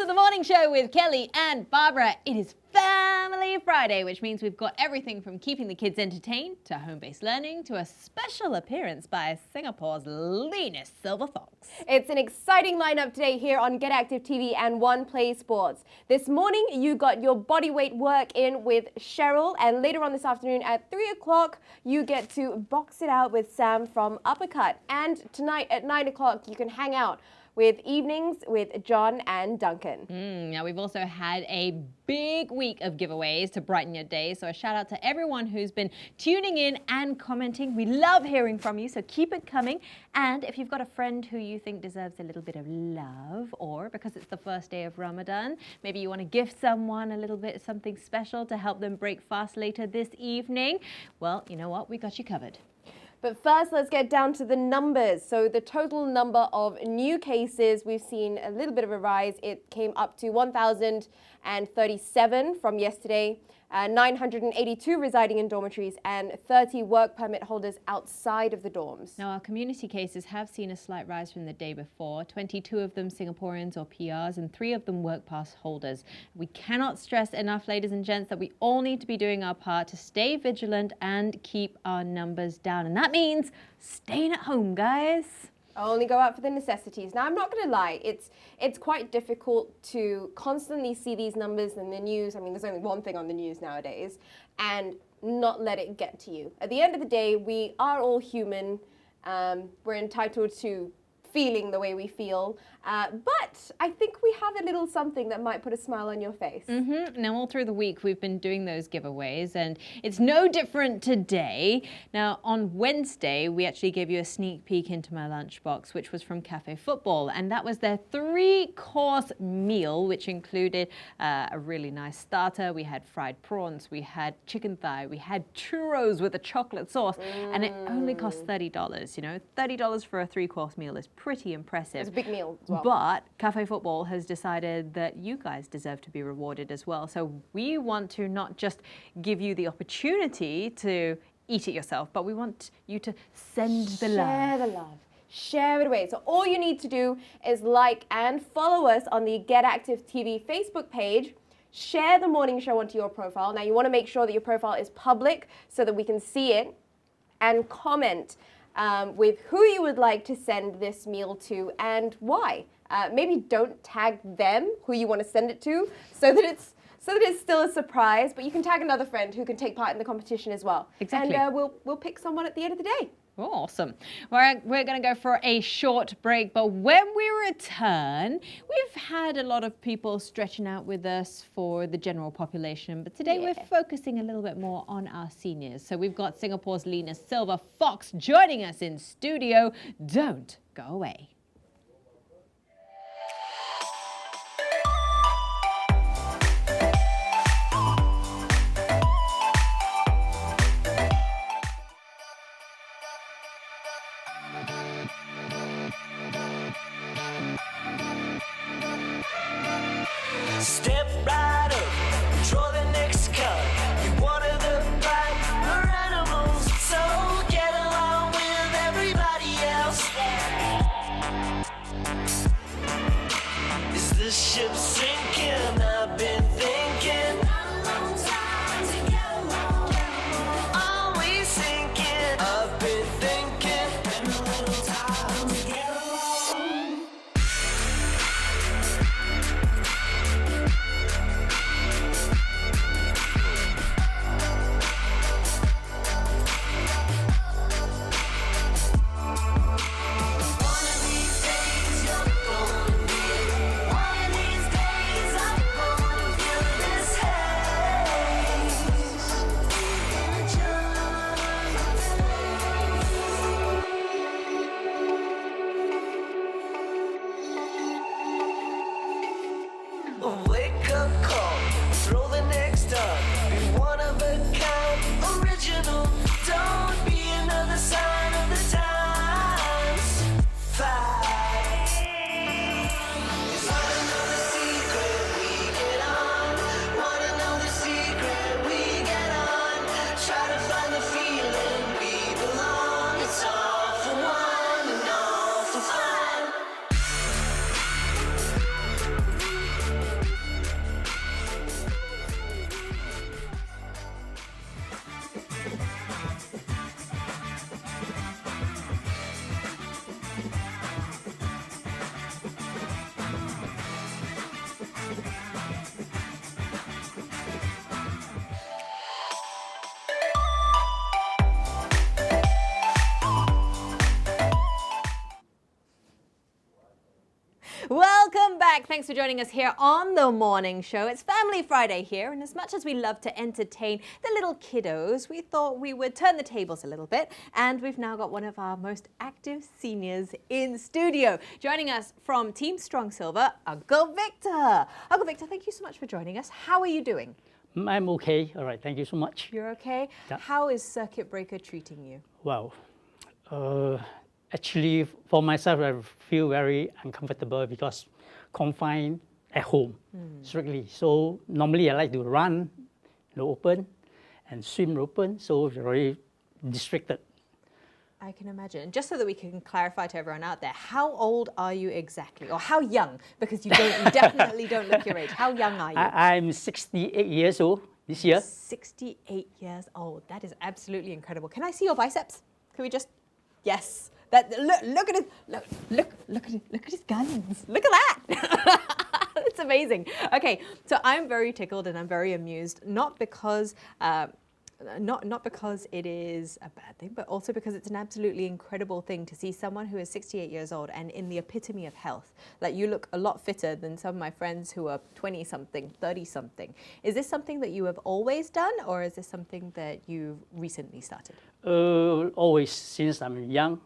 the morning show with Kelly and Barbara. It is Family Friday, which means we've got everything from keeping the kids entertained to home-based learning to a special appearance by Singapore's leanest silver fox. It's an exciting lineup today here on Get Active TV and One Play Sports. This morning, you got your body weight work in with Cheryl, and later on this afternoon at 3 o'clock, you get to box it out with Sam from Uppercut. And tonight at 9 o'clock, you can hang out with evenings with John and Duncan. Now, we've also had a big week of giveaways to brighten your day. So a shout out to everyone who's been tuning in and commenting. We love hearing from you, so keep it coming. And if you've got a friend who you think deserves a little bit of love, or because it's the first day of Ramadan, maybe you want to gift someone a little bit something special to help them break fast later this evening, well, you know what? We got you covered. But first, let's get down to the numbers. So the total number of new cases, we've seen a little bit of a rise. It came up to 1,037 from yesterday, 982 residing in dormitories, and 30 work permit holders outside of the dorms. Now, our community cases have seen a slight rise from the day before, 22 of them Singaporeans or PRs, and 3 of them work pass holders. We cannot stress enough, ladies and gents, that we all need to be doing our part to stay vigilant and keep our numbers down. And that means staying at home, guys. Only go out for the necessities. Now, I'm not going to lie, it's quite difficult to constantly see these numbers in the news. I mean, there's only one thing on the news nowadays, and not let it get to you. At the end of the day, we are all human. We're entitled to feeling the way we feel, but I think we have a little something that might put a smile on your face. Now, all through the week, we've been doing those giveaways, and it's no different today. Now, on Wednesday, we actually gave you a sneak peek into my lunchbox, which was from Cafe Football, and that was their 3-course meal, which included a really nice starter. We had fried prawns, we had chicken thigh, we had churros with a chocolate sauce, and it only cost $30. You know, $30 for a 3-course meal is pretty impressive. It's a big meal as well. But Cafe Football has decided that you guys deserve to be rewarded as well. So we want to not just give you the opportunity to eat it yourself, but we want you to send the love. Share the love. Share it away. So all you need to do is like and follow us on the Get Active TV Facebook page. Share the morning show onto your profile. Now, you want to make sure that your profile is public so that we can see it, and comment with who you would like to send this meal to and why. Maybe don't tag them, who you want to send it to, so that it's still a surprise, but you can tag another friend who can take part in the competition as well. Exactly. And we'll pick someone at the end of the day. Awesome. We're going to go for a short break, but when we return, we've had a lot of people stretching out with us for the general population, but today we're focusing a little bit more on our seniors. So we've got Singapore's leanest silver fox joining us in studio. Don't go away. Step right up, draw the next card. You're one of the brighter animals, so get along with everybody else. Is this ship sinking? I've been thinking. Are we sinking? I've been thinking. Been a little time to get along. One of these days you're gonna be. One of these days. back. Thanks for joining us here on The Morning Show. It's Family Friday here, and as much as we love to entertain the little kiddos, we thought we would turn the tables a little bit, and we've now got one of our most active seniors in studio. Joining us from Team Strong Silver, Uncle Victor. Uncle Victor, thank you so much for joining us. How are you doing? I'm okay. All right. Thank you so much. You're okay? Yeah. How is Circuit Breaker treating you? Wow. Actually, for myself, I feel very uncomfortable because confined at home, strictly. So normally I like to run in the open and swim open, so very restricted. I can imagine. Just so that we can clarify to everyone out there, how old are you exactly? Or how young? Because you definitely don't look your age. How young are you? I'm 68 years old this year. 68 years old. That is absolutely incredible. Can I see your biceps? Can we just... Yes. That, look at his... Look at his guns. Look at that. It's amazing. Okay, so I'm very tickled and I'm very amused, not because... Not because it is a bad thing, but also because it's an absolutely incredible thing to see someone who is 68 years old and in the epitome of health. Like, you look a lot fitter than some of my friends who are 20-something, 30-something. Is this something that you have always done, or is this something that you've recently started? Always, since I'm young.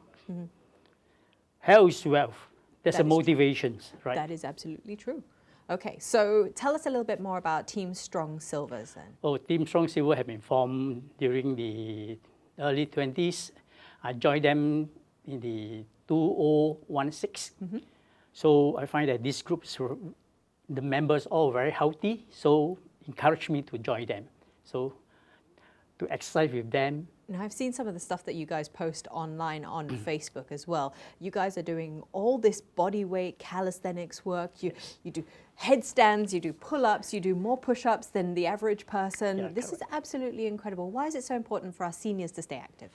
Health is wealth. That's the That is true. motivations, right? That is absolutely true. Okay, so tell us a little bit more about Team Strong Silvers then. Oh, Team Strong Silver have been formed during the early 20s. I joined them in the 2016. So I find that these groups, the members all very healthy, so encouraged me to join them. So to exercise with them. Now, I've seen some of the stuff that you guys post online on Facebook as well. You guys are doing all this body weight calisthenics work. You do headstands, you do pull-ups, you do more push-ups than the average person. Yeah, This is absolutely incredible. Why is it so important for our seniors to stay active?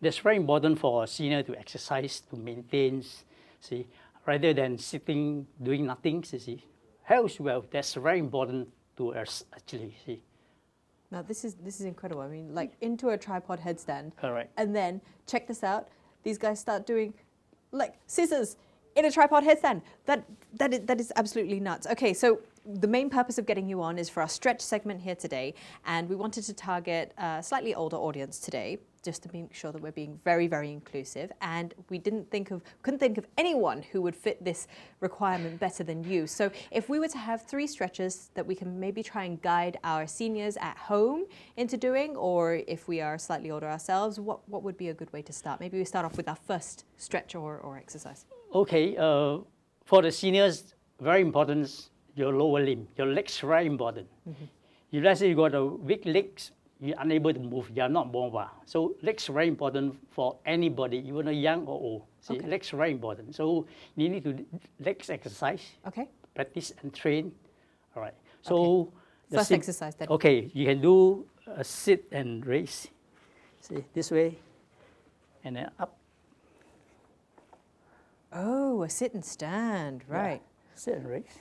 That's very important for a senior to exercise, to maintain, see, rather than sitting, doing nothing, see. Health, well, that's very important to us, actually, see. Now, this is incredible. I mean, like, into a tripod headstand. Correct. And then, check this out, these guys start doing, like, scissors in a tripod headstand. That is absolutely nuts. Okay, so the main purpose of getting you on is for our stretch segment here today, and we wanted to target a slightly older audience today, just to make sure that we're being very, very inclusive. And we couldn't think of anyone who would fit this requirement better than you. So if we were to have 3 stretches that we can maybe try and guide our seniors at home into doing, or if we are slightly older ourselves, what would be a good way to start? Maybe we start off with our first stretch or exercise. Okay, for the seniors, very important, your lower limb, your legs very important. If let's say you got a weak legs, you're unable to move, you're not mobile. So legs very important for anybody, even a young or old. See, Okay. legs very important. So you need to legs exercise, Okay. practice and train. All right. So the First exercise then. Okay, you can do a sit and raise. See, this way, and then up. Oh, a sit and stand, right. Yeah, sit and raise.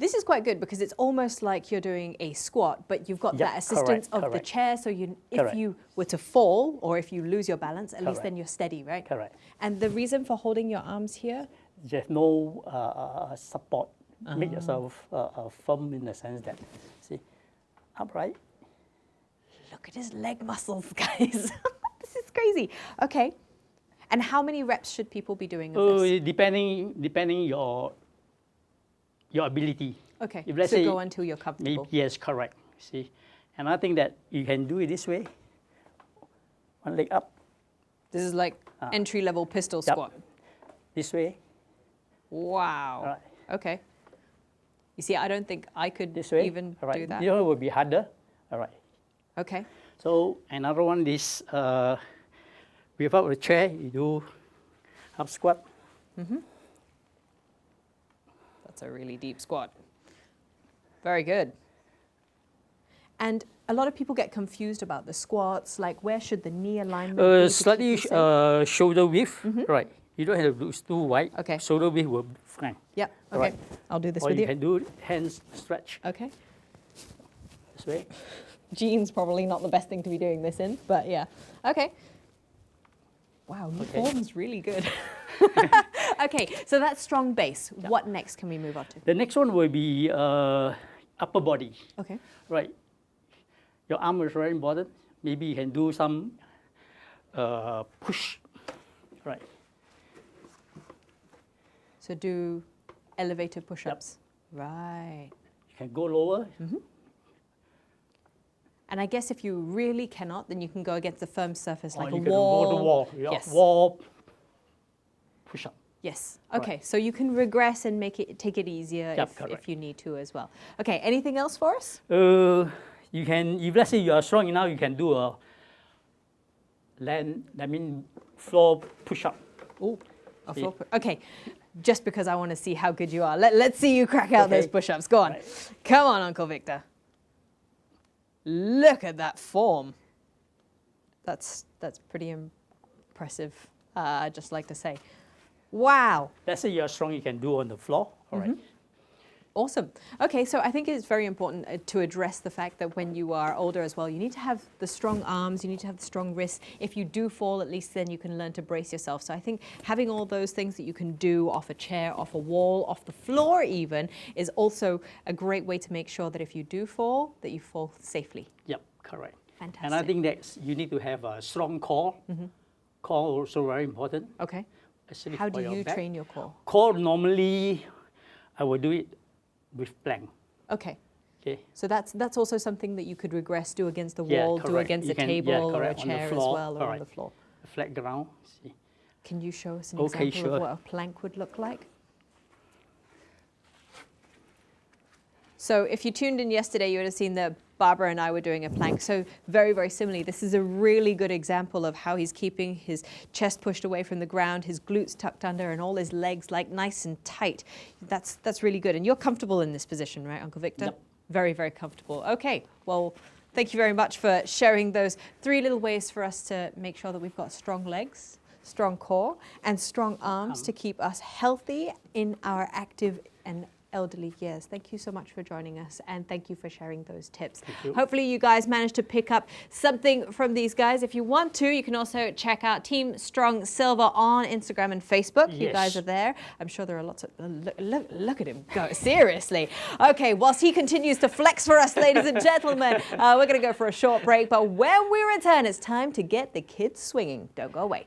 This is quite good because it's almost like you're doing a squat, but you've got Yeah, that assistance correct, of the correct. chair. So if Correct. you were to fall or if you lose your balance, at least Correct. then you're steady, right? Correct. And the reason for holding your arms here? There's no support. Make yourself firm in the sense that, see, upright. Look at his leg muscles, guys. This is crazy. Okay. And how many reps should people be doing of this? Depending your ability. Okay, If let's so say go until you're comfortable. Yes, correct. See, and I think that you can do it this way. One leg up, This is like entry-level pistol Yep. squat. this way, Wow. All right. Okay. You see, I don't think I could this way. even All right. do that. This one will be harder. All right. Okay. So another one is without a chair, you do half squat. That's a really deep squat. Very good. And a lot of people get confused about the squats, like where should the knee alignment be? to keep Slightly you safe? shoulder width. Right. You don't have to do too wide. Okay. Shoulder width will be fine. Yep. All Okay. right. I'll do this Or with you you. can do hands stretch Okay. this way. Jeans probably not the best thing to be doing this in, but yeah. Okay. Wow, your Okay. form's really good. Okay, so that's strong base. What next can we move on to? The next one will be upper body. Okay. Right. Your arm is very important. Maybe you can do some push. Right. So do elevator push-ups. Right. You can go lower. And I guess if you really cannot, then you can go against a firm surface Or like a you can wall. go to wall. Yeah, Yes. wall push up. Yes. Okay. So you can regress and take it easier Yep, if correct. you need to as well. Okay. Anything else for us? You can, if let's say you are strong enough, you can do a floor push up. Oh, a floor okay. Just because I want to see how good you are. Let's see you crack out those Okay. push-ups. Go on. Right. Come on, Uncle Victor. Look at that form. That's pretty impressive, I'd just like to say. Wow. Let's say you are strong, you can do on the floor. All right. Awesome. Okay, so I think it's very important to address the fact that when you are older as well, you need to have the strong arms, you need to have the strong wrists. If you do fall, at least then you can learn to brace yourself. So I think having all those things that you can do off a chair, off a wall, off the floor even, is also a great way to make sure that if you do fall, that you fall safely. Yep, correct. Fantastic. And I think that you need to have a strong core. Core also very important. Okay. Especially How for do your you back. train your core? Core normally, I will do it with plank. Okay. Okay. So that's also something that you could regress, do against the Yeah, wall, do correct. against You a can- table or a correct, on the chair as floor, well, or on correct. the floor. Flat ground. See. Can you show us an Okay, example sure. of what a plank would look like? So if you tuned in yesterday, you would have seen that Barbara and I were doing a plank. So very, very similarly, this is a really good example of how he's keeping his chest pushed away from the ground, his glutes tucked under, and all his legs like nice and tight. That's really good. And you're comfortable in this position, right, Uncle Victor? Yep. Very, very comfortable. Okay, well, thank you very much for sharing those 3 little ways for us to make sure that we've got strong legs, strong core, and strong arms to keep us healthy in our active and elderly years. Thank you so much for joining us, and thank you for sharing those tips. you. Hopefully you guys managed to pick up something from these guys. If you want to, you can also check out Team Strong Silver on Instagram and Facebook. You Yes. guys are there. I'm sure there are lots of... Look at him go. Seriously. Okay, whilst he continues to flex for us, ladies and gentlemen, we're going to go for a short break, but when we return, it's time to get the kids swinging. Don't go away.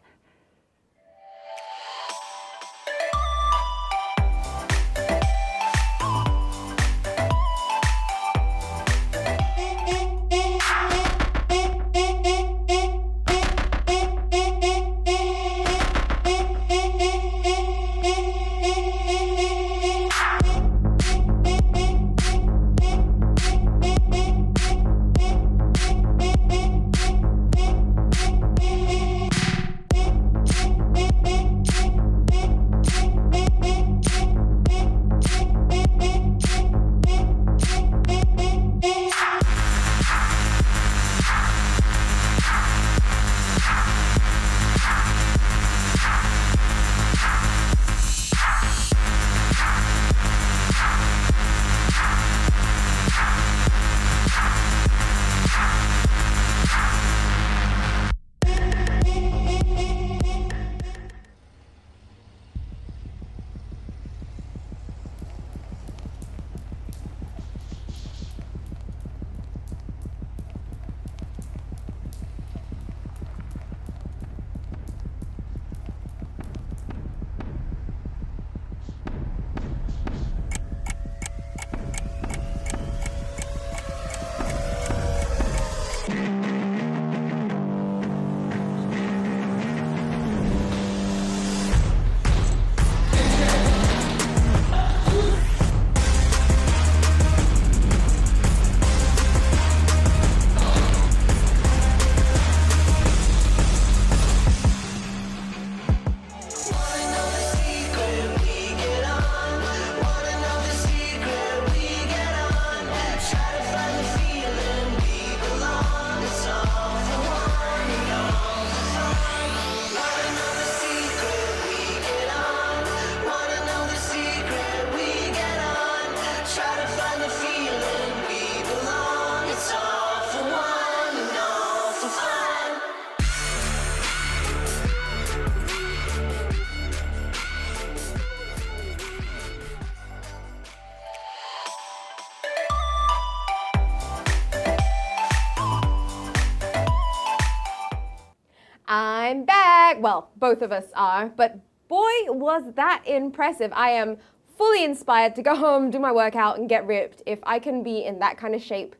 back. Well, both of us are, but boy, was that impressive. I am fully inspired to go home, do my workout, and get ripped. If I can be in that kind of shape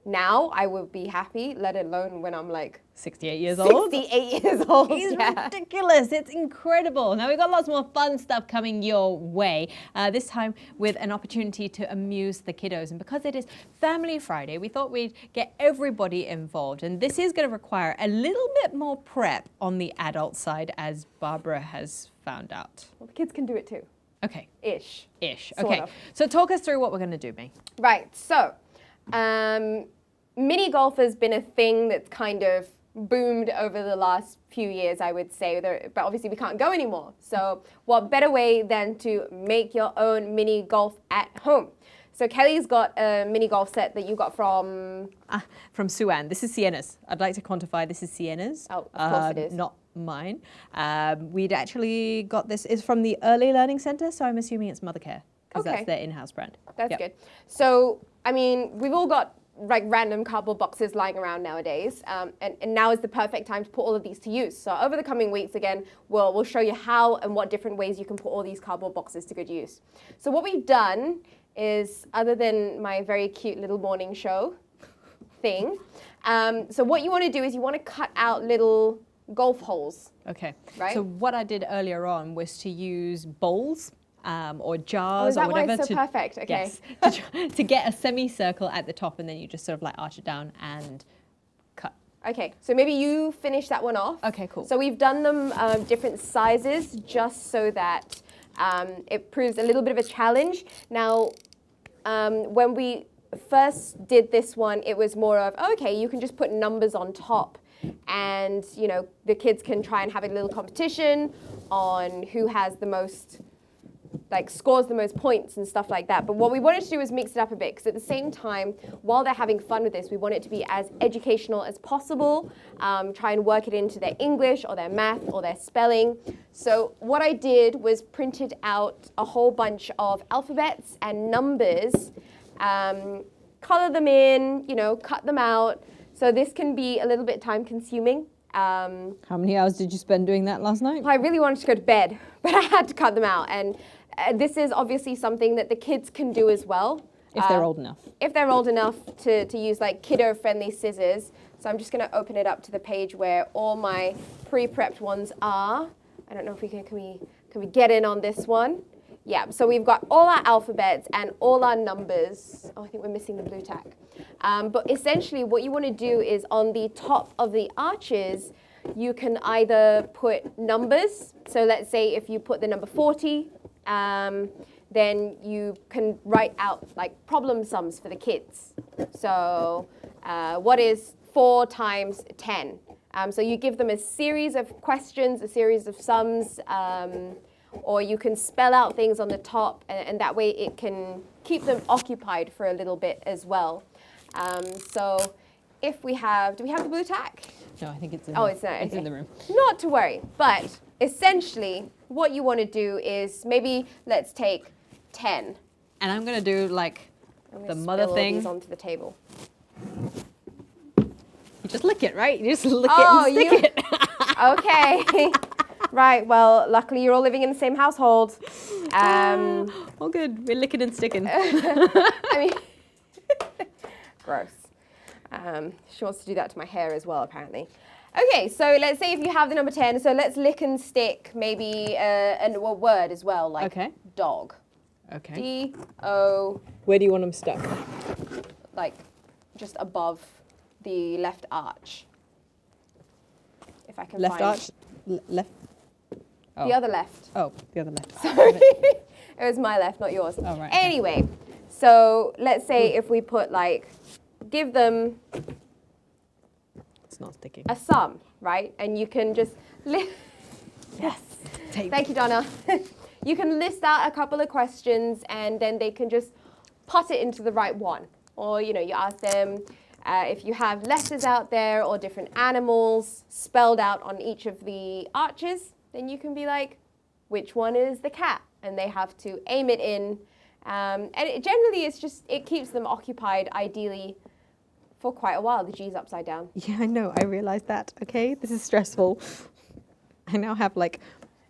now, I would be happy, let alone when I'm like 68 years old. 68 years old. It's Yeah. ridiculous. It's incredible. Now, we've got lots more fun stuff coming your way, this time with an opportunity to amuse the kiddos. And because it is Family Friday, we thought we'd get everybody involved. And this is going to require a little bit more prep on the adult side, as Barbara has found out. Well, the kids can do it too. Okay. Ish. Sort Sort of. of. So talk us through what we're going to do, May. Right, so mini golf has been a thing that's kind of boomed over the last few years, I would say, but obviously we can't go anymore. So what better way than to make your own mini golf at home? So Kelly's got a mini golf set that you got from... From Sue-Ann. This is Sienna's. I'd like to quantify this is Sienna's. Oh, of course it is. Not mine. We'd actually got this. It's from the Early Learning Centre, so I'm assuming it's Mother Care, because Okay. that's their in-house brand. That's Yep. good. So, I mean, we've all got like random cardboard boxes lying around nowadays, and now is the perfect time to put all of these to use. So over the coming weeks, again, we'll show you how and what different ways you can put all these cardboard boxes to good use. So what we've done is, other than my very cute little morning show thing, so what you want to do is you want to cut out little golf holes. Okay. Right? So what I did earlier on was to use bowls or Oh, jars is that or why whatever it's so perfect? Okay. Yes, to get a semicircle at the top, and then you just sort of like arch it down and cut. Okay, so maybe you finish that one off. Okay, cool. So we've done them different sizes just so that it proves a little bit of a challenge. Now, when we first did this one, it was more of, okay, you can just put numbers on top, and you know the kids can try and have a little competition on who has the most, like scores the most points and stuff like that. But what we wanted to do was mix it up a bit, because at the same time, while they're having fun with this, we want it to be as educational as possible. Try and work it into their English or their math or their spelling. So what I did was printed out a whole bunch of alphabets and numbers, color them in, you know, cut them out. So this can be a little bit time consuming. How many hours did you spend doing that last night? I really wanted to go to bed, but I had to cut them out. And this is obviously something that the kids can do as well. If they're old enough. If they're old enough to use like kiddo-friendly scissors. So I'm just going to open it up to the page where all my pre-prepped ones are. I don't know if we can we get in on this one? Yeah, so we've got all our alphabets and all our numbers. Oh, I think we're missing the blue tack. But essentially what you want to do is on the top of the arches, you can either put numbers. So let's say if you put the number 40, then you can write out like problem sums for the kids. So what is 4 times 10? So you give them a series of questions, a series of sums, or you can spell out things on the top, and that way it can keep them occupied for a little bit as well. So if we have, do we have the blue tack? No, I think it's in, It's not. it's Okay. in the room. Not to worry, but essentially what you want to do is maybe let's take 10. And I'm going to do like I'm the gonna mother spill all thing. these onto the table. You just lick it, right? You just lick Oh, it and stick it. Okay. Right, well, luckily you're all living in the same household. Oh, good. We're licking and sticking. I mean, gross. She wants to do that to my hair as well, apparently. Okay, so let's say if you have the number 10, so let's lick and stick maybe a word as well, like Okay. dog. Okay. D-O, Where do you want them stuck? like just above the left arch. If I can Left find arch? Left? the other left. Oh, the other left. Sorry. It was my left, not yours. Oh, right, okay. Anyway, so let's say if we put like, give them It's not sticking. a sum, right? And you can just Yes. Tape. Thank you, Donna. You can list out a couple of questions and then they can just put it into the right one. Or, you know, you ask them if you have letters out there or different animals spelled out on each of the arches, then you can be like, which one is the cat? And they have to aim it in. And it generally is just, it keeps them occupied ideally for quite a while. The G's upside down. Yeah, I know. I realized that. Okay, this is stressful. I now have like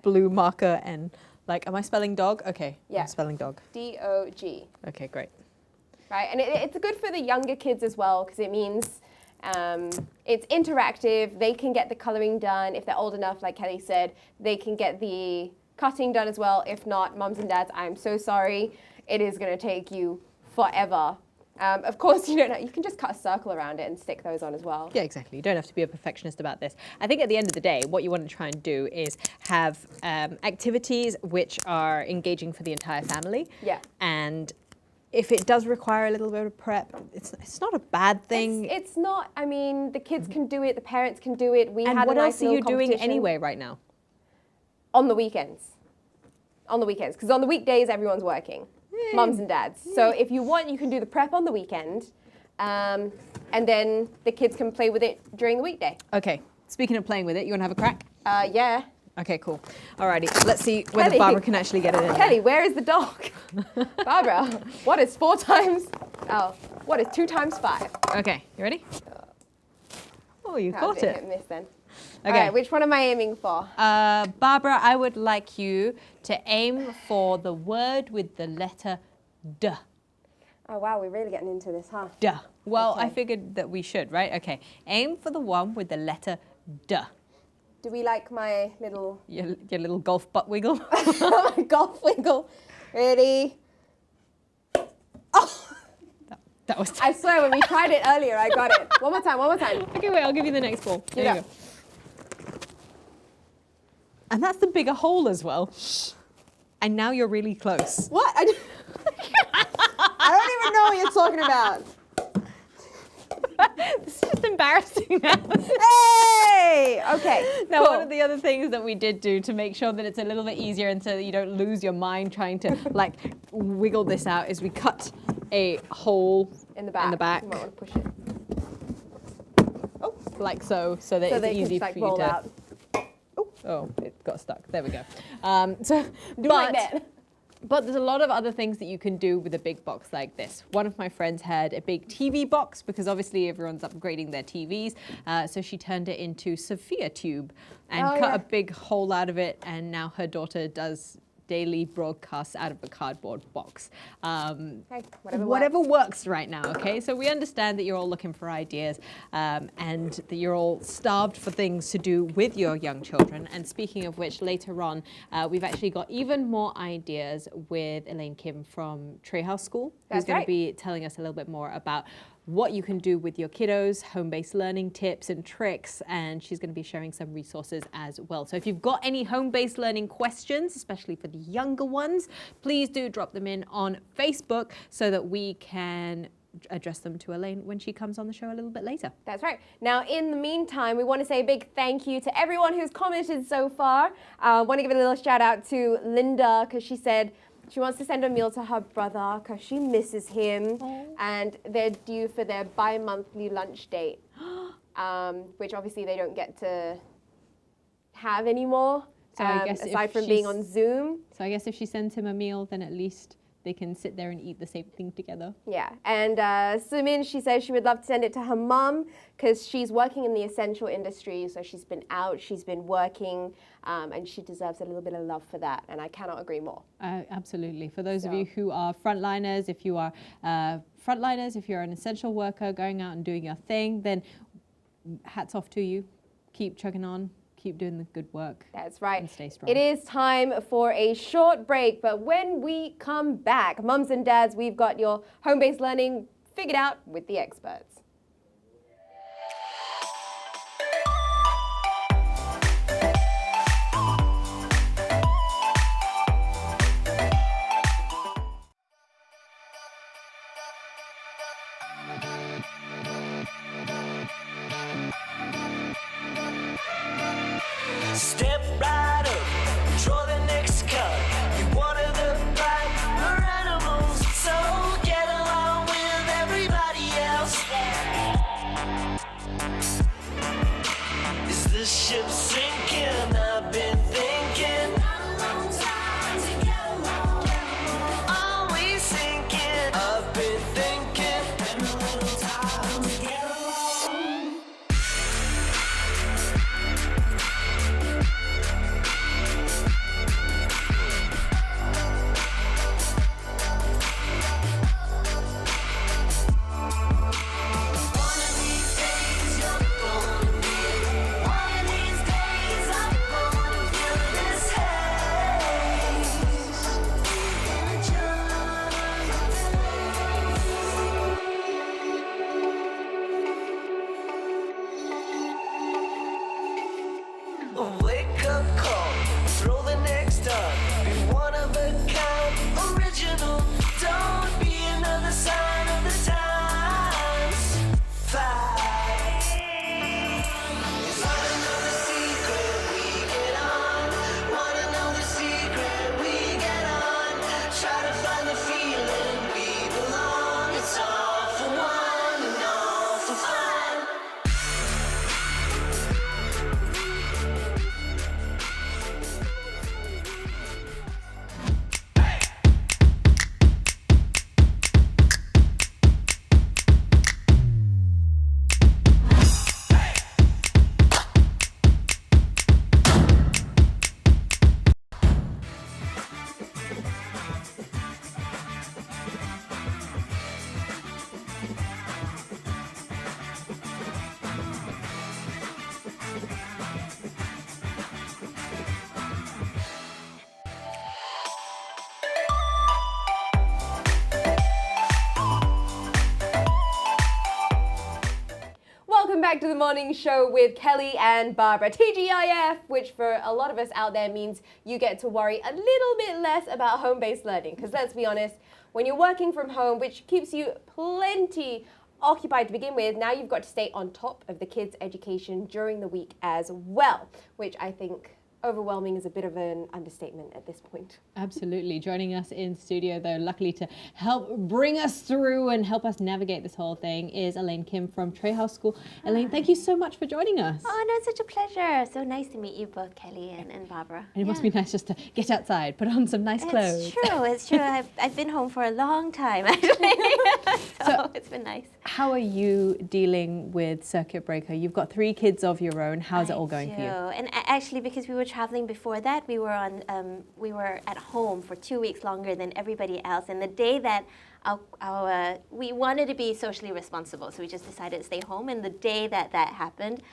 blue marker and like, am I spelling dog? Okay, Yeah. I'm spelling dog. D-O-G. Okay, great. Right, and it's good for the younger kids as well because it means it's interactive. They can get the coloring done. If they're old enough, like Kelly said, they can get the cutting done as well. If not, mums and dads, I'm so sorry. It is going to take you forever. Of course, you can just cut a circle around it and stick those on as well. Yeah, exactly. You don't have to be a perfectionist about this. I think at the end of the day, what you want to try and do is have activities which are engaging for the entire family. Yeah. And if it does require a little bit of prep, it's not a bad thing. It's not. I mean, the kids can do it. The parents can do it. We and had what a nice else are you doing competition. anyway right now? On the weekends. On the weekends. Because on the weekdays, everyone's working. Mums and dads. So if you want, you can do the prep on the weekend. And then the kids can play with it during the weekday. Okay. Speaking of playing with it, you want to have a crack? Yeah. Okay, cool. Alrighty, let's see whether Kelly. Barbara can actually get it in. Kelly, where is the dog? Barbara, what is 4 times? Oh, what is 2 times 5? Okay, you ready? Oh, you That was got a it. hit and miss then. Okay. All right, which one am I aiming for? Barbara, I would like you to aim for the word with the letter D. Oh wow, we're really getting into this, huh? D. Well, I Okay. figured that we should, right? Okay. Aim for the one with the letter D. Do we like my little Your little golf butt wiggle. golf wiggle? Ready? Oh! That was. I swear, when we tried it earlier, I got it. One more time, one more time. Okay, wait. I'll give you the next ball. There Yeah. you go. And that's the bigger hole as well. And now you're really close. What? I don't even know what you're talking about. This is just embarrassing now. Hey! Okay. Now, cool. one of the other things that we did do to make sure that it's a little bit easier and so that you don't lose your mind trying to like wiggle this out is we cut a hole in the back. In the back. You might want to push it. Oh, like so that so it's they can easy just, like, for you roll to. out. Oh, it got stuck. There we go. Do like that. But there's a lot of other things that you can do with a big box like this. One of my friends had a big TV box because obviously everyone's upgrading their TVs. So she turned it into Sophia Tube and cut a big hole out of it. And now her daughter does daily broadcasts out of a cardboard box. Okay, Whatever works right now, okay? So we understand that you're all looking for ideas and that you're all starved for things to do with your young children. And speaking of which, later on, we've actually got even more ideas with Elaine Kim from Trehaus School, who's going to be telling us a little bit more about what you can do with your kiddos, home-based learning tips and tricks, and she's going to be sharing some resources as well. So if you've got any home-based learning questions, especially for the younger ones, please do drop them in on Facebook so that we can address them to Elaine when she comes on the show a little bit later. That's right. Now, in the meantime, we want to say a big thank you to everyone who's commented so far. I want to give a little shout out to Linda because she said she wants to send a meal to her brother because she misses him. And they're due for their bi-monthly lunch date, which obviously they don't get to have anymore, So I guess aside from being on Zoom. So I guess if she sends him a meal, then at least they can sit there and eat the same thing together. Yeah, and Sumin, she says she would love to send it to her mum because she's working in the essential industry, so she's been out, she's been working, and she deserves a little bit of love for that, and I cannot agree more. Absolutely. For those of you who are frontliners, if you are if you're an essential worker going out and doing your thing, then hats off to you. Keep chugging on. Keep doing the good work. That's right. And stay strong. It is time for a short break, but when we come back, mums and dads, we've got your home-based learning figured out with the experts. Step right up, draw the next card. You one of the black animals, so get along with everybody else. Is this ship sinking? I've been thinking. Always sinking. I've been thinking. back to the morning show with Kelly and Barbara. TGIF, which for a lot of us out there means you get to worry a little bit less about home-based learning. Because let's be honest, when you're working from home, which keeps you plenty occupied to begin with, now you've got to stay on top of the kids' education during the week as well, which I think overwhelming is a bit of an understatement at this point. Absolutely. Joining us in studio, though, luckily to help bring us through and help us navigate this whole thing, is Elaine Kim from Trehaus School. Elaine, thank you so much for joining us. Oh, no, it's such a pleasure. So nice to meet you both, Kelly and Barbara. And it must be nice just to get outside, put on some nice clothes. It's true. I've been home for a long time, actually. so it's been nice. How are you dealing with circuit breaker? You've got 3 kids of your own. How's it all going for you? And actually, because we were traveling before that, we were at home for 2 weeks longer than everybody else. And the day that we wanted to be socially responsible, so we just decided to stay home. And the day that happened,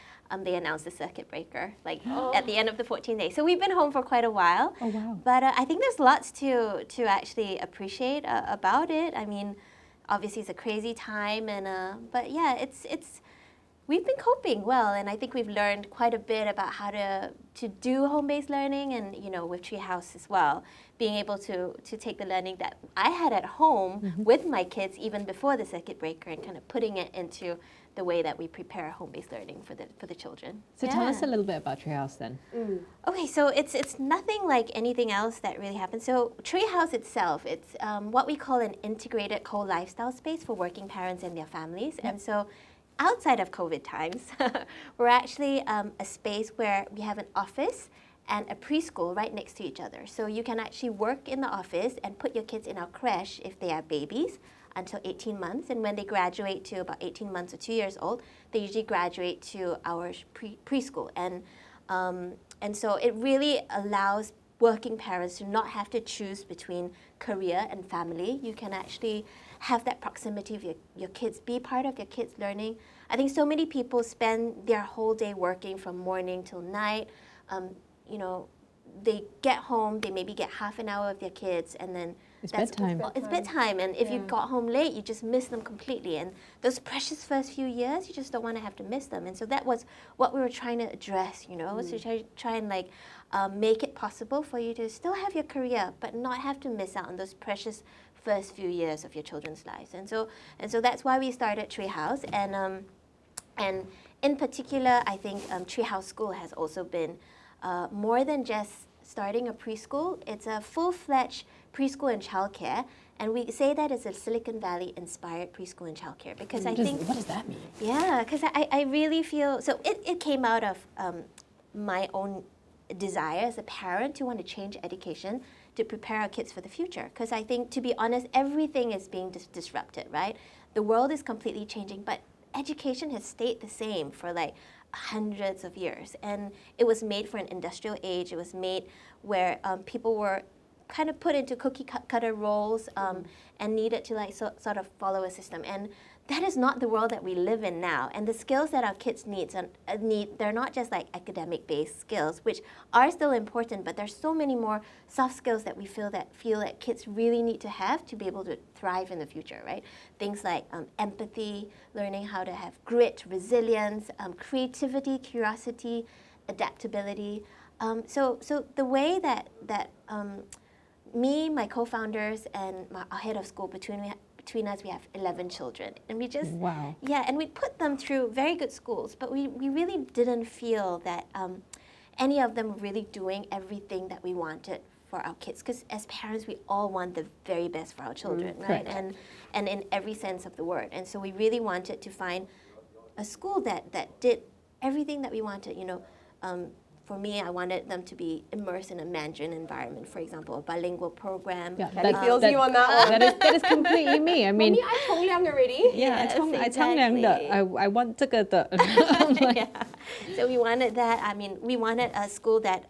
they announced the circuit breaker, at the end of the 14 days. So we've been home for quite a while. Oh, wow. But I think there's lots to actually appreciate about it. I mean, obviously it's a crazy time, but yeah, we've been coping well, and I think we've learned quite a bit about how to do home-based learning, and with Trehaus as well, being able to take the learning that I had at home with my kids even before the circuit breaker and kind of putting it into the way that we prepare home-based learning for the children. So tell us a little bit about Trehaus then. Okay, so it's nothing like anything else that really happens. So Trehaus itself, it's what we call an integrated co-lifestyle space for working parents and their families. Yep. And so outside of COVID times, we're actually a space where we have an office and a preschool right next to each other. So you can actually work in the office and put your kids in our creche if they are babies until 18 months. And when they graduate to about 18 months or 2 years old, they usually graduate to our preschool. And so it really allows working parents to not have to choose between career and family. You can actually have that proximity of your kids, be part of your kids' learning. I think so many people spend their whole day working from morning till night. They get home, they maybe get half an hour with their kids, and then it's bedtime. It's bedtime, and if you got home late, you just miss them completely. And those precious first few years, you just don't want to have to miss them. And so that was what we were trying to address, was to try and make it possible for you to still have your career, but not have to miss out on those precious first few years of your children's lives. And so that's why we started Trehaus. And in particular, I think Trehaus School has also been more than just starting a preschool. It's a full-fledged preschool and childcare, and we say that it's a Silicon Valley-inspired preschool and childcare because what does that mean? Yeah, because I really feel, so it came out of my own desire as a parent to want to change education to prepare our kids for the future. Because I think, to be honest, everything is being disrupted, right? The world is completely changing, but education has stayed the same for hundreds of years. And it was made for an industrial age. It was made where people were kind of put into cookie-cutter roles and needed to sort of follow a system. And that is not the world that we live in now. And the skills that our kids need, they're not just academic-based skills, which are still important, but there's so many more soft skills that we feel that kids really need to have to be able to thrive in the future, right? Things like empathy, learning how to have grit, resilience, creativity, curiosity, adaptability. So the way that me, my co-founders, and our head of school, between us, we have 11 children. And we just, and we put them through very good schools, but we really didn't feel that any of them were really doing everything that we wanted for our kids. Because as parents, we all want the very best for our children, right? And in every sense of the word. And so we really wanted to find a school that did everything that we wanted, For me, I wanted them to be immersed in a Mandarin environment, for example, a bilingual program. Yeah, Kelly feels you on that one. That is completely me. I mean, I 冲凉 already. Yeah, yes, I want 这个的. So we wanted that. I mean, we wanted a school that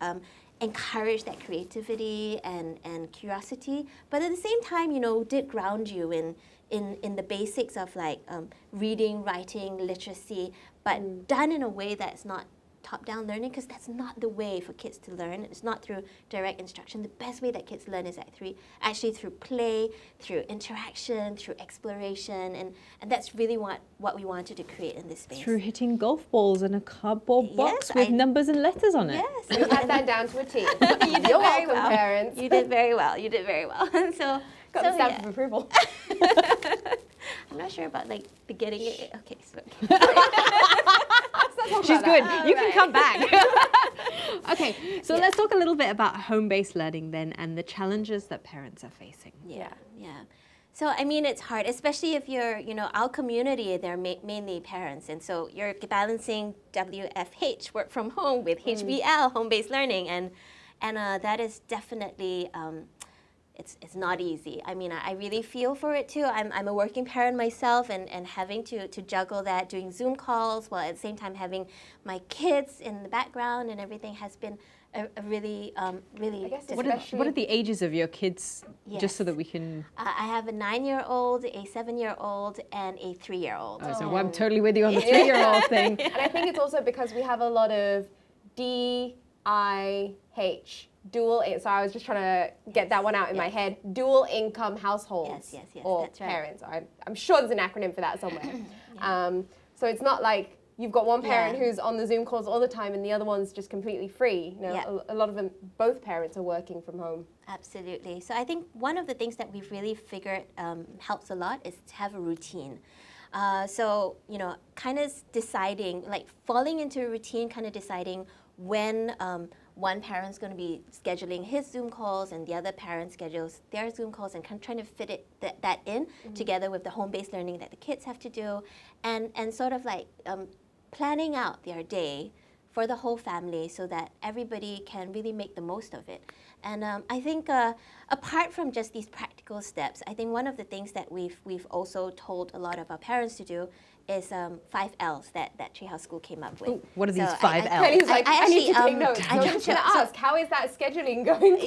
encouraged that creativity and curiosity, but at the same time, did ground you in the basics of reading, writing, literacy, but done in a way that's not top-down learning, because that's not the way for kids to learn. It's not through direct instruction. The best way that kids learn is actually through play, through interaction, through exploration, and that's really what we wanted to create in this space. Through hitting golf balls in a cardboard box Yes, with numbers and letters on it. Yes. You had that down to a T. You did You're very welcome, well. parents. You did very well. You did very well. So Got the stamp of approval. I'm not sure about like beginning it. Okay, so She's good. You can right. come back. Okay, so let's talk a little bit about home-based learning then and the challenges that parents are facing. yeah. So I mean, it's hard, especially if you're, our community, they're mainly parents, and so you're balancing WFH, work from home, with HBL, home-based learning, and that is definitely. It's not easy. I mean, I really feel for it too. I'm a working parent myself, and having to juggle that, doing Zoom calls while at the same time having my kids in the background and everything has been a really guess difficult. What are the ages of your kids, just so Yes. that we can... I have a 9-year-old, a 7-year-old, and a 3-year-old. So I'm totally with you on the 3-year-old thing. And I think it's also because we have a lot of DIH, so I was just trying to get that one out in my head, dual income households. Yes, or that's right. parents. I'm sure there's an acronym for that somewhere. So it's not like you've got one parent who's on the Zoom calls all the time and the other one's just completely free. A lot of them, both parents are working from home. Absolutely. So I think one of the things that we've really figured helps a lot is to have a routine. So, kind of deciding, like falling into a routine, kind of deciding when one parent's going to be scheduling his Zoom calls and the other parent schedules their Zoom calls, and kind of trying to fit that in together with the home-based learning that the kids have to do, and sort of like planning out their day for the whole family so that everybody can really make the most of it. And I think apart from just these practical steps, I think one of the things that we've also told a lot of our parents to do is 5 L's that Trehaus School came up with. Ooh, what are these So 5 L's? Penny's like, I need to actually, take notes. I I'm just going to ask, how is that scheduling going?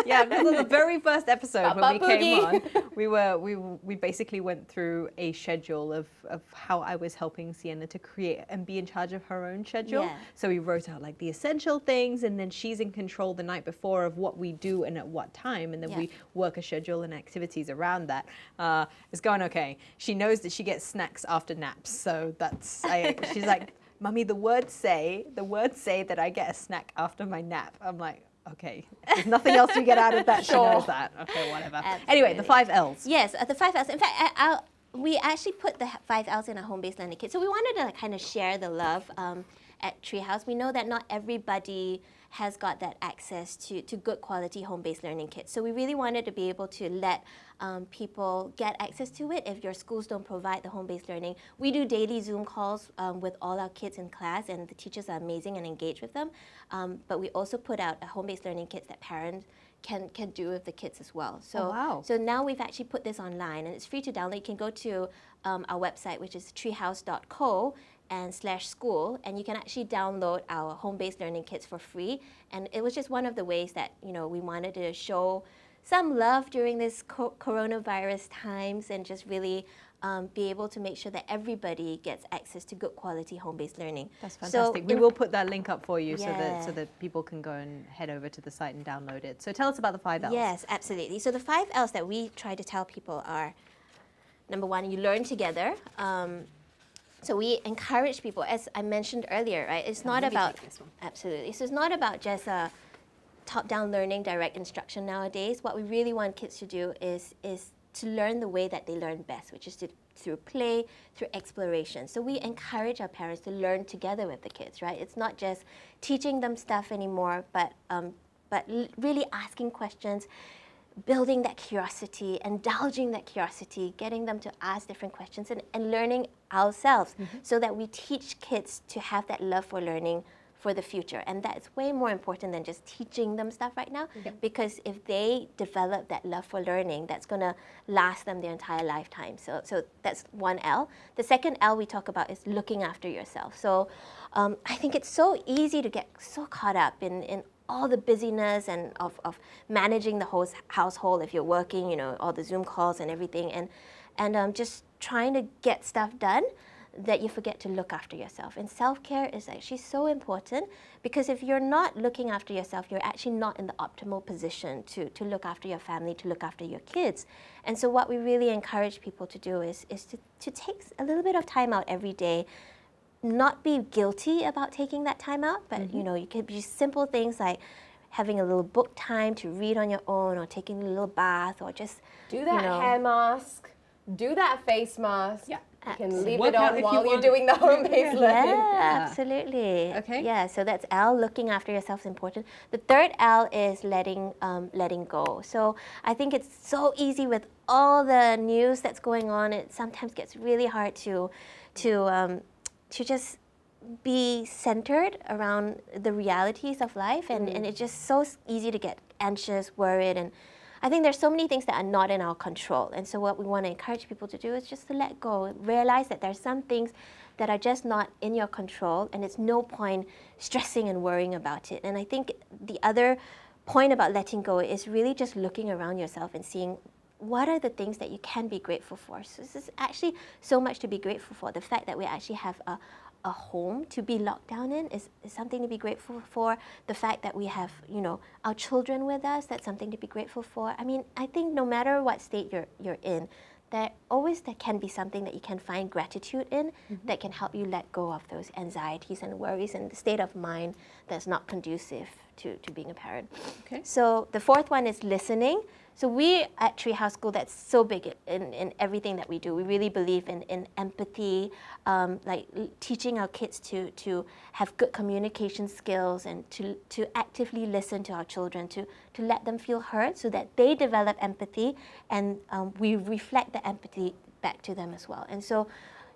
Yeah, this was the very first episode when we came on. Boogie. We basically went through a schedule of how I was helping Sienna to create and be in charge of her own schedule. Yeah. So we wrote out like the essential things, and then she's in control the night before of what we do and at what time, and then we work a schedule and activities around that. It's going okay. She knows that she gets snacks after naps, so she's like, Mummy, the words say that I get a snack after my nap. I'm like, okay, there's nothing else you get out of that. She knows that. Okay, whatever. Absolutely. Anyway, the 5 L's. Yes, the 5 L's. In fact, we actually put the 5 L's in a home-based learning kit. So we wanted to kind of share the love at Trehaus. We know that not everybody has got that access to good quality home-based learning kits. So we really wanted to be able to let people get access to it if your schools don't provide the home-based learning. We do daily Zoom calls with all our kids in class, and the teachers are amazing and engage with them. But we also put out a home-based learning kits that parents can do with the kids as well. So, wow. So now we've actually put this online, and it's free to download. You can go to our website, which is trehaus.co /school, and you can actually download our home-based learning kits for free. And it was just one of the ways that we wanted to show some love during this coronavirus times, and just really be able to make sure that everybody gets access to good quality home-based learning. That's fantastic. We will put that link up for you so Yeah. that people can go and head over to the site and download it. So tell us about the 5 L's. Yes, absolutely. So the 5 L's that we try to tell people are, number one, you learn together. So we encourage people, as I mentioned earlier, right? It's not about, absolutely. So it's not about just top-down learning, direct instruction nowadays. What we really want kids to do is to learn the way that they learn best, which is through play, through exploration. So we encourage our parents to learn together with the kids, right? It's not just teaching them stuff anymore, but really asking questions, building that curiosity, indulging that curiosity, getting them to ask different questions, and learning ourselves so that we teach kids to have that love for learning for the future. And that's way more important than just teaching them stuff right now, because if they develop that love for learning, that's going to last them their entire lifetime. So that's one L. The second L we talk about is looking after yourself. So I think it's so easy to get so caught up in all the busyness and of managing the whole household if you're working, all the Zoom calls and everything, and just trying to get stuff done. that you forget to look after yourself. And self-care is actually so important, because if you're not looking after yourself, you're actually not in the optimal position to look after your family, to look after your kids. And so what we really encourage people to do is to take a little bit of time out every day, not be guilty about taking that time out, but you could be simple things like having a little book time to read on your own, or taking a little bath, or just Do that hair mask. Do that face mask. Yeah. You can leave Work it out on if while you you're want. doing the home-based learning. Yeah, absolutely. Okay. Yeah, so that's L, looking after yourself is important. The third L is letting go. So I think it's so easy with all the news that's going on. It sometimes gets really hard to just be centered around the realities of life, and it's just so easy to get anxious, worried, and I think there's so many things that are not in our control. And so what we want to encourage people to do is just to let go, realize that there's some things that are just not in your control, and it's no point stressing and worrying about it. And I think the other point about letting go is really just looking around yourself and seeing what are the things that you can be grateful for. So this is actually so much to be grateful for. The fact that we actually have a home to be locked down in is something to be grateful for. The fact that we have, our children with us, that's something to be grateful for. I mean, I think no matter what state you're in, there can be something that you can find gratitude in that can help you let go of those anxieties and worries and the state of mind that's not conducive to being a parent. Okay. So the fourth one is listening. So we at Trehaus School, that's so big in everything that we do. We really believe in empathy, teaching our kids to have good communication skills, and to actively listen to our children, to let them feel heard so that they develop empathy, and we reflect the empathy back to them as well. And so,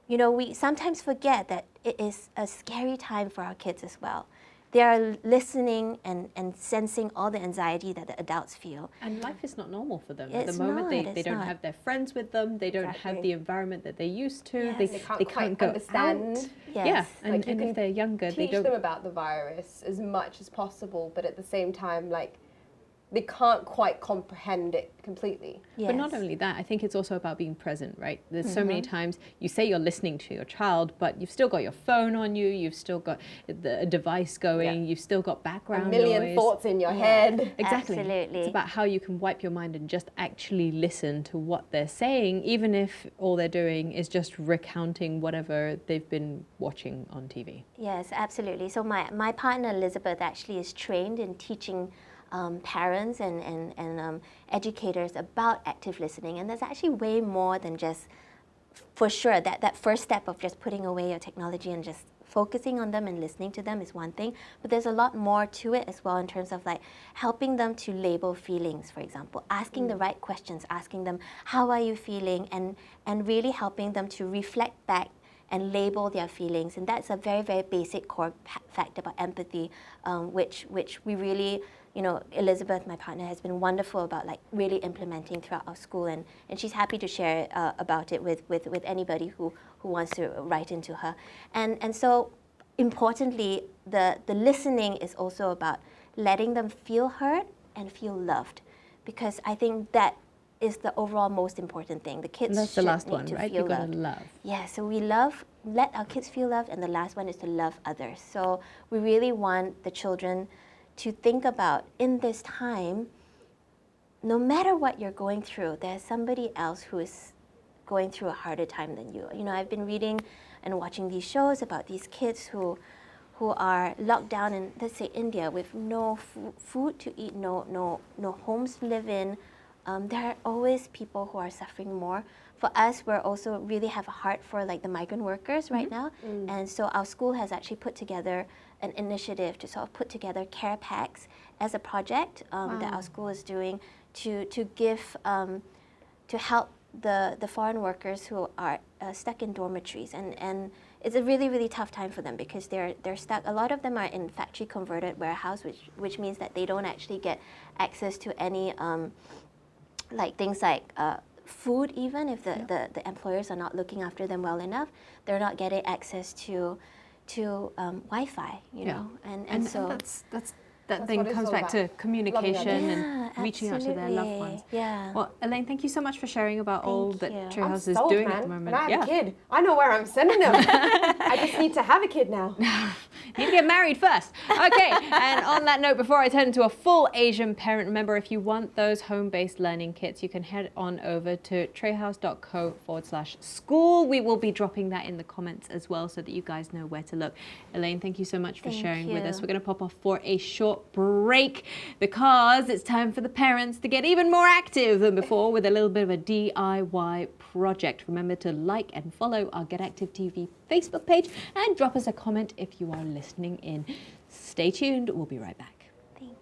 we sometimes forget that it is a scary time for our kids as well. They are listening and sensing all the anxiety that the adults feel. And life is not normal for them. It's At the moment, not, they don't not. have their friends with them. They don't have Exactly. the environment that they used to. Yes. They They can't quite go understand. out. Yes. Yeah, and, Like, you and can if they're younger, they Teach don't. them about the virus as much as possible, but at the same time, they can't quite comprehend it completely. Yes. But not only that, I think it's also about being present, right? There's so many times you say you're listening to your child, but you've still got your phone on you, you've still got a device going, you've still got A background million noise. thoughts in your head. Exactly. Absolutely. It's about how you can wipe your mind and just actually listen to what they're saying, even if all they're doing is just recounting whatever they've been watching on TV. Yes, absolutely. So my partner Elizabeth actually is trained in teaching parents and educators about active listening, and there's actually way more than just, for sure, that first step of just putting away your technology and just focusing on them and listening to them is one thing, but there's a lot more to it as well, in terms of helping them to label feelings, for example, asking the right questions, asking them, how are you feeling, and really helping them to reflect back and label their feelings. And that's a very, very basic core fact about empathy, which we really, Elizabeth, my partner, has been wonderful about really implementing throughout our school, and she's happy to share about it with anybody who wants to write into her. And so importantly, the listening is also about letting them feel heard and feel loved, because I think that is the overall most important thing. The kids And that's the should last need one, to right? feel You've got to loved. love. Yeah, so we let our kids feel loved, and the last one is to love others. So we really want the children to think about, in this time, no matter what you're going through, there's somebody else who is going through a harder time than you. I've been reading and watching these shows about these kids who are locked down in, let's say, India, with no food to eat, no homes to live in. There are always people who are suffering more. For us, we're also really have a heart for the migrant workers right now. And so our school has actually put together an initiative to sort of put together care packs as a project that our school is doing to give, to help the foreign workers who are stuck in dormitories. And it's a really, really tough time for them, because they're stuck. A lot of them are in factory converted warehouse, which means that they don't actually get access to any things like food. Even if the employers are not looking after them well enough, they're not getting access to Wi-Fi, and so that's that That's thing what it's comes all back about. to communication Yeah, and reaching out to their loved absolutely. ones. Yeah. Well, Elaine, thank you so much for sharing about all Thank that you. I'm Trehaus is sold, doing man. at the moment. When I have a kid, I know where I'm sending them. I just need to have a kid now. Need to get married first. Okay, and on that note, before I turn to a full Asian parent, remember if you want those home-based learning kits, you can head on over to trehaus.co/school. We will be dropping that in the comments as well so that you guys know where to look. Elaine, thank you so much for Thank sharing with us. you. We're going to pop off for a short break because it's time for the parents to get even more active than before with a little bit of a DIY project. Remember to like and follow our Get Active TV Facebook page and drop us a comment if you are listening in. Stay tuned. We'll be right back. Thank you.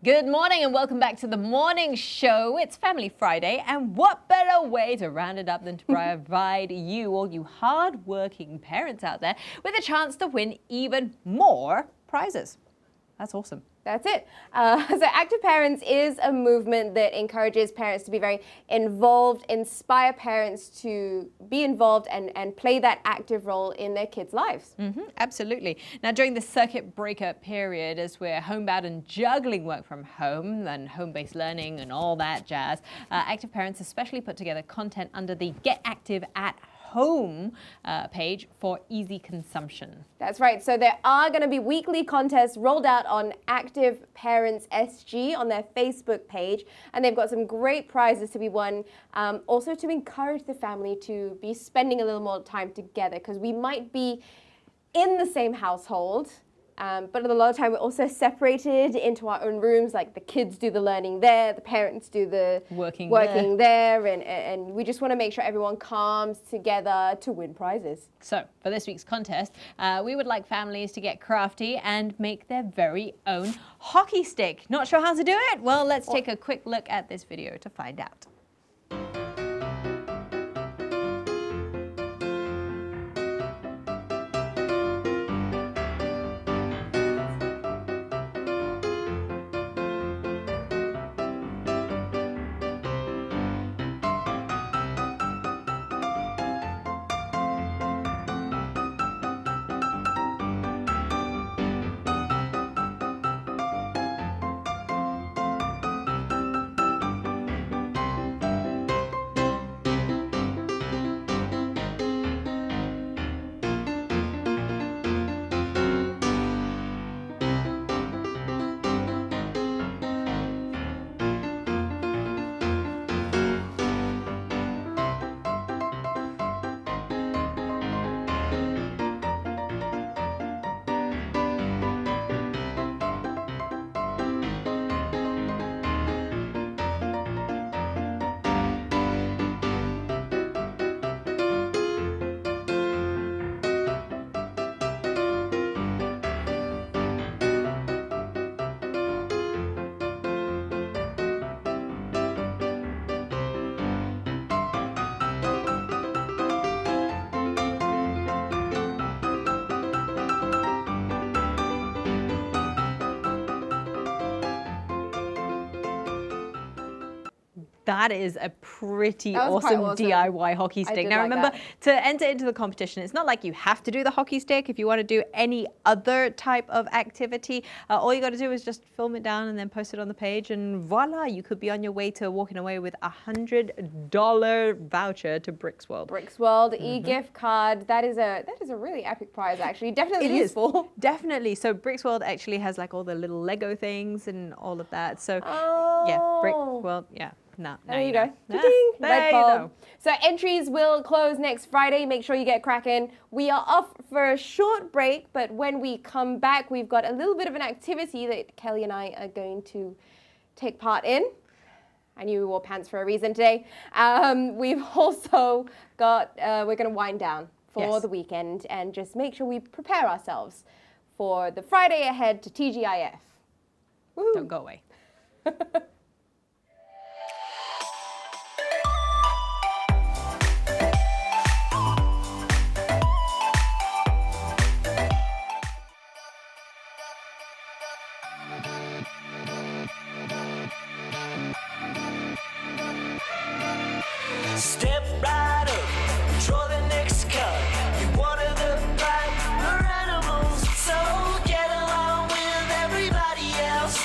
Good morning and welcome back to the morning show. It's Family Friday, and what better way to round it up than to provide you, all you hard-working parents out there, with a chance to win even more prizes. That's awesome. That's it. So Active Parents is a movement that encourages parents to be very involved, inspire parents to be involved and play that active role in their kids' lives. Absolutely. Now, during the circuit breaker period, as we're homebound and juggling work from home and home-based learning and all that jazz, Active Parents especially put together content under the Get Active at Home page for easy consumption. That's right. So there are going to be weekly contests rolled out on Active Parents SG on their Facebook page, and they've got some great prizes to be won. Also to encourage the family to be spending a little more time together, because we might be in the same household, but a lot of time we're also separated into our own rooms. Like the kids do the learning there, the parents do the Working there, and we just want to make sure everyone comes together to win prizes. So, for this week's contest, we would like families to get crafty and make their very own hockey stick. Not sure how to do it? Well, let's take a quick look at this video to find out. that is a pretty That was quite awesome awesome. DIY hockey stick. did Now like remember, that. to enter into the competition, it's not like you have to do the hockey stick. If you want to do any other type of activity, all you got to do is just film it down and then post it on the page, and voila, you could be on your way to walking away with $100 voucher to Bricks World. Bricks World e-gift card. That is a really epic prize, actually. Definitely It is. useful. Definitely. So Bricks World actually has like all the little Lego things and all of that. So Oh. yeah, Brick World, yeah. No, There you know. go. Ah, Ding. there Light you bulb. go. So entries will close next Friday. Make sure you get cracking. We are off for a short break, but when we come back, we've got a little bit of an activity that Kelly and I are going to take part in. I knew we wore pants for a reason today. We've also got, we're going to wind down for Yes. the weekend and just make sure we prepare ourselves for the Friday ahead to TGIF. Woo. Don't go away. Step right up, draw the next card. You're one of the brighter animals, so get along with everybody else.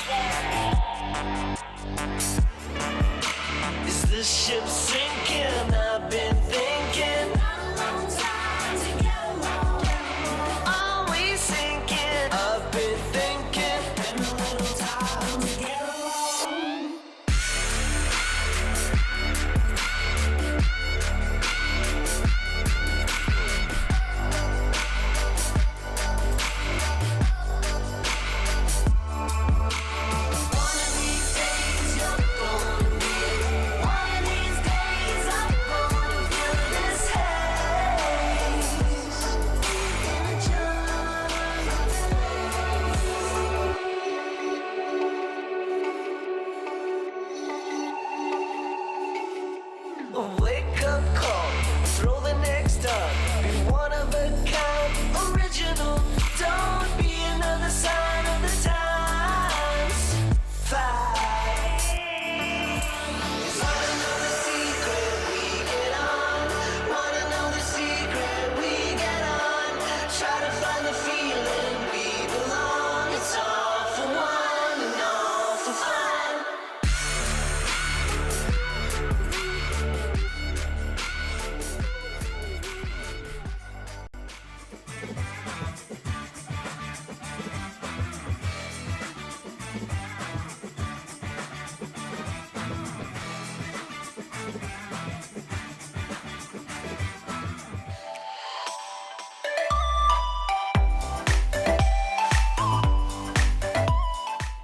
Is this ship sinking? I've been thinking. Always sinking. I've been thinking. Been a little time to get along. One of these days you're gonna be. One of these days I'm gonna feel this haze. In a jar of a wake up call, throw the next up. Be one of a kind, original. Don't be another sign of the times. Fight. Wanna know the secret we get on. Wanna know the secret we get on. Try to find the feeling we belong. It's all for one and all for fun.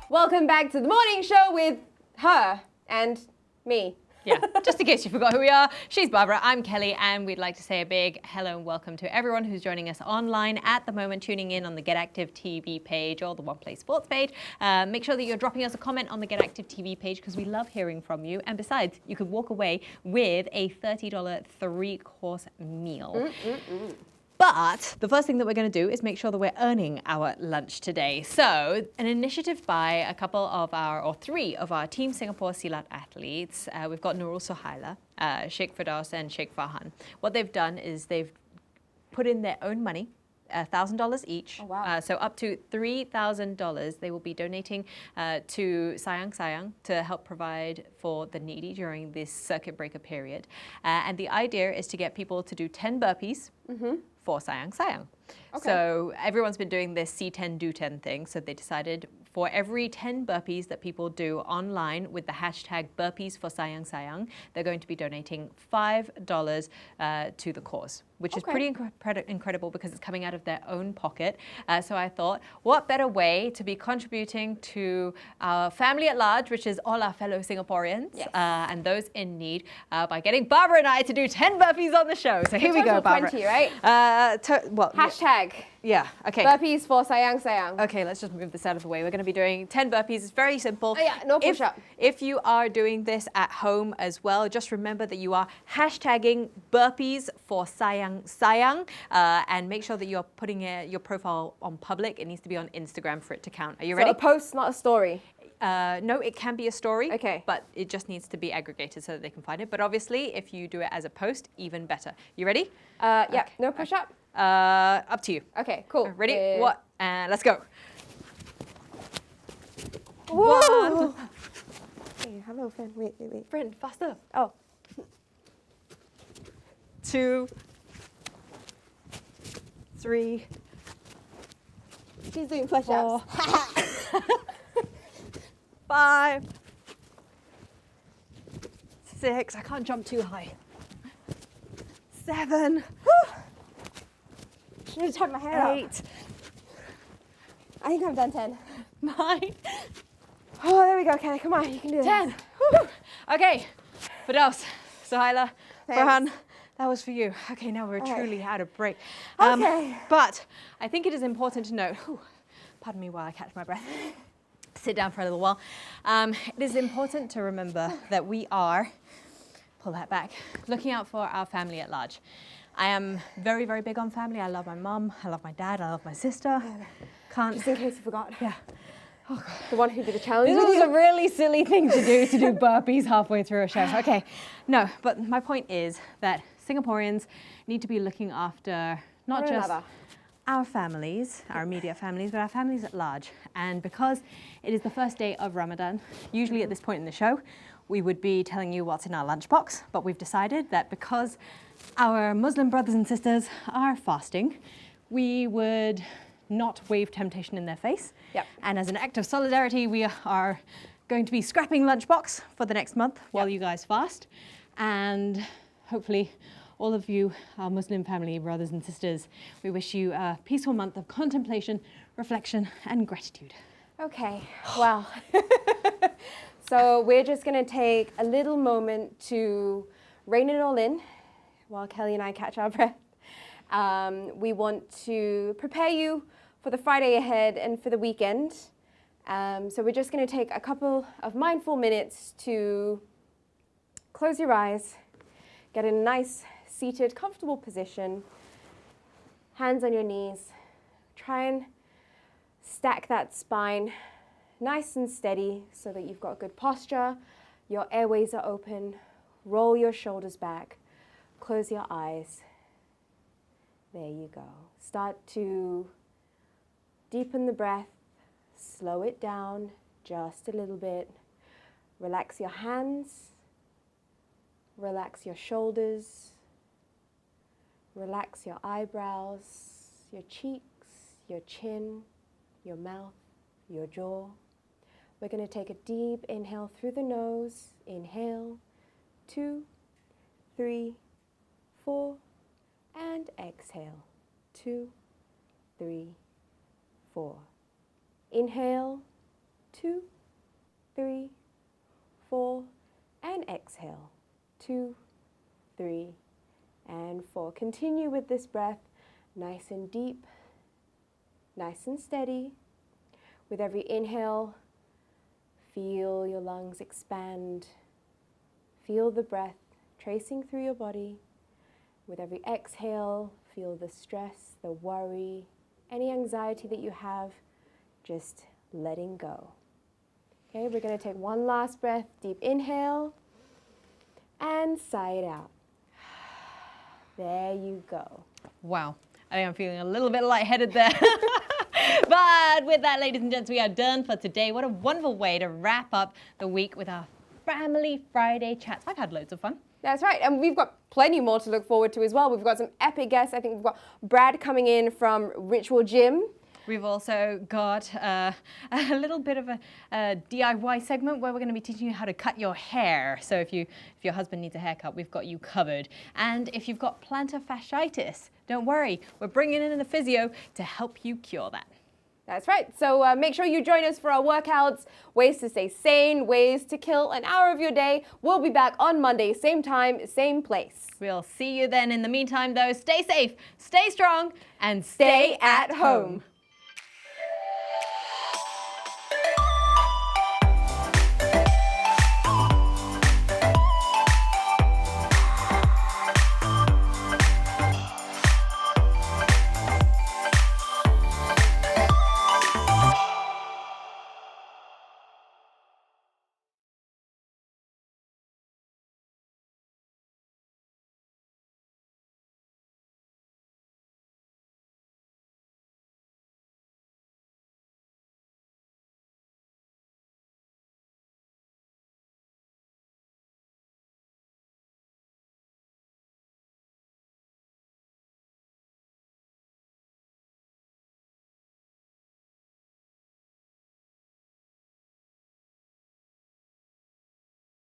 Welcome back to the morning show with her and me. Yeah, just in case you forgot who we are, she's Barbara, I'm Kelly, and we'd like to say a big hello and welcome to everyone who's joining us online at the moment, tuning in on the Get Active TV page or the One Play Sports page. Make sure that you're dropping us a comment on the Get Active TV page because we love hearing from you. And besides, you could walk away with a $30 3-course meal. But the first thing that we're going to do is make sure that we're earning our lunch today. So an initiative by a couple of or three of our Team Singapore Silat athletes. We've got Nurul Sohaila, Sheikh Trehaus, and Sheikh Farhan. What they've done is they've put in their own money, $1,000 each. Oh, wow. So up to $3,000 they will be donating to Sayang Sayang to help provide for the needy during this circuit breaker period. And the idea is to get people to do 10 burpees for Sayang Sayang. Okay. So everyone's been doing this see 10, do 10 thing. So they decided for every 10 burpees that people do online with the hashtag burpees for Sayang Sayang, they're going to be donating $5 to the cause, which is Okay. pretty incredible because it's coming out of their own pocket. So I thought, what better way to be contributing to our family at large, which is all our fellow Singaporeans Yes. and those in need, by getting Barbara and I to do 10 burpees on the show. So here we go, Total Barbara. 20, right? Hashtag Yeah, okay. burpees for sayang sayang. Okay, let's just move this out of the way. We're going to be doing 10 burpees. It's very simple. Oh, yeah, no push-up. If you are doing this at home as well, just remember that you are hashtagging burpees for Sayang Sayang and make sure that you're putting your profile on public. It needs to be on Instagram for it to count. Are you So ready? a post, not a story. No, it can be a story. Okay. But it just needs to be aggregated so that they can find it. But obviously, if you do it as a post, even better. You ready? Yeah, no push-up? Up to you. Okay, cool. Ready? What? And let's go. Whoa! One. Hey, hello, friend. Wait. Friend, faster. Oh, 2, 3, she's doing push-ups. 5, 6. I can't jump too high. 7, Should have tucked my hair up. 8, I think I've done 10. 9, Oh, there we go, Kelly. Come on, you can do this. 10. Woo. Okay, Firdaus, Suhaila, Farhan, that was for you. Okay, now we're right. truly out of break. Okay. But I think it is important to note, pardon me while I catch my breath, sit down for a little while. It is important to remember that we are, pull that back, looking out for our family at large. I am very, very big on family. I love my mum, I love my dad, I love my sister. Can't. Just in case you forgot. Yeah. The one who did the challenge This with was you. a really silly thing to do burpees halfway through a show. Okay, no, but my point is that Singaporeans need to be looking after not One just another. our families, our immediate families, but our families at large. And because it is the first day of Ramadan, usually at this point in the show, we would be telling you what's in our lunchbox, but we've decided that because our Muslim brothers and sisters are fasting, we would not wave temptation in their face. Yep. And as an act of solidarity, we are going to be scrapping lunchbox for the next month while you guys fast. And hopefully all of you, our Muslim family brothers and sisters, we wish you a peaceful month of contemplation, reflection, and gratitude. Okay, wow. So we're just going to take a little moment to rein it all in while Kelly and I catch our breath. We want to prepare you for the Friday ahead and for the weekend. So we're just going to take a couple of mindful minutes to close your eyes, get in a nice seated, comfortable position, hands on your knees. Try and stack that spine nice and steady so that you've got good posture, your airways are open, roll your shoulders back, close your eyes. There you go. Start to deepen the breath, slow it down just a little bit. Relax your hands, relax your shoulders, relax your eyebrows, your cheeks, your chin, your mouth, your jaw. We're going to take a deep inhale through the nose. Inhale, 2, 3, 4, and exhale, 2, 3, 4. Inhale, 2, 3, 4, and exhale, 2, 3, and 4. Continue with this breath, nice and deep, nice and steady. With every inhale, feel your lungs expand. Feel the breath tracing through your body. With every exhale, feel the stress, the worry, any anxiety that you have, just letting go. Okay, we're going to take one last breath. Deep inhale and sigh it out. There you go. Wow, I think I'm feeling a little bit lightheaded there. But with that, ladies and gents, we are done for today. What a wonderful way to wrap up the week with our Family Friday chats. I've had loads of fun. That's right, and we've got plenty more to look forward to as well. We've got some epic guests. I think we've got Brad coming in from Ritual Gym. We've also got a little bit of a DIY segment where we're going to be teaching you how to cut your hair. So if your husband needs a haircut, we've got you covered. And if you've got plantar fasciitis, don't worry, we're bringing in a physio to help you cure that. That's right. So make sure you join us for our workouts, ways to stay sane, ways to kill an hour of your day. We'll be back on Monday, same time, same place. We'll see you then. In the meantime, though, stay safe, stay strong, and Stay at home.